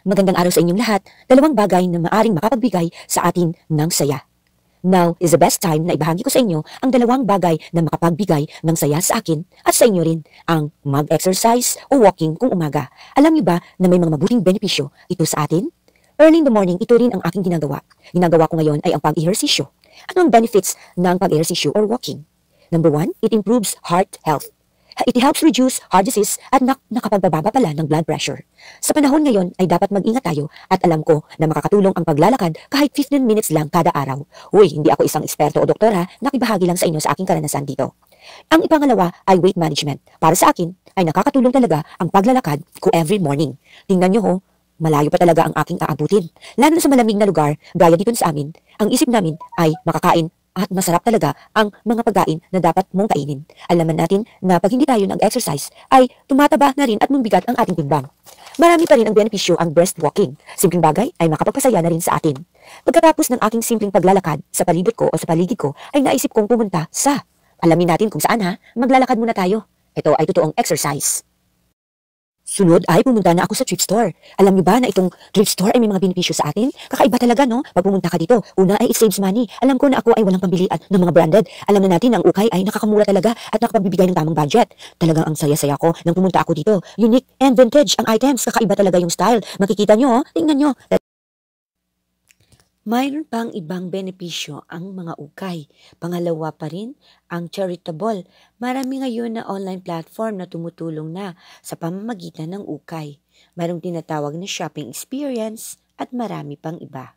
Magandang araw sa inyong lahat. Dalawang bagay na maaring makapagbigay sa atin ng saya. Now is the best time na ibahagi ko sa inyo ang dalawang bagay na makapagbigay ng saya sa akin at sa inyo rin, ang mag-exercise o walking kung umaga. Alam niyo ba na may mga mabuting benepisyo ito sa atin? Early in the morning, ito rin ang aking ginagawa. Ginagawa ko ngayon ay ang pag-ehersisyo. Ano ang benefits ng pag-ehersisyo or walking? Number 1, it improves heart health. It helps reduce heart disease at nakapagbababa pala ng blood pressure. Sa panahon ngayon ay dapat mag-ingat tayo at alam ko na makakatulong ang paglalakad kahit 15 minutes lang kada araw. Uy, hindi ako isang eksperto o doktor ha, nakibahagi lang sa inyo sa aking karanasan dito. Ang ipangalawa ay weight management. Para sa akin ay nakakatulong talaga ang paglalakad ko every morning. Tingnan nyo ho, malayo pa talaga ang aking aabutin. Lalo na sa malamig na lugar, gaya dito sa amin, ang isip namin ay makakain at masarap talaga ang mga pagkain na dapat mong kainin. Alaman natin na pag hindi tayo nag-exercise ay tumataba na rin at mabigat ang ating timbang. Marami pa rin ang benepisyo ang breast walking. Simpleng bagay ay makapagpasaya na rin sa atin. Pagkatapos ng aking simpleng paglalakad sa palibot ko o sa paligid ko ay naisip kong pumunta sa, alamin natin kung saan ha, maglalakad muna tayo. Ito ay totoong exercise. Sunod ay pumunta na ako sa thrift store. Alam niyo ba na itong thrift store ay may mga benepisyo sa atin? Kakaiba talaga, no? Pag pumunta ka dito, una ay it saves money. Alam ko na ako ay walang pambilian ng mga branded. Alam na natin na ang ukay ay nakakamura talaga at nakapagbibigay ng tamang budget. Talagang ang saya-saya ko nang pumunta ako dito. Unique and vintage ang items. Kakaiba talaga yung style. Makikita nyo, tingnan nyo. Mayroon pang ibang benepisyo ang mga ukay. Pangalawa pa rin, ang charitable. Marami ngayon na online platform na tumutulong na sa pamamagitan ng ukay. Mayroong tinatawag na shopping experience at marami pang iba.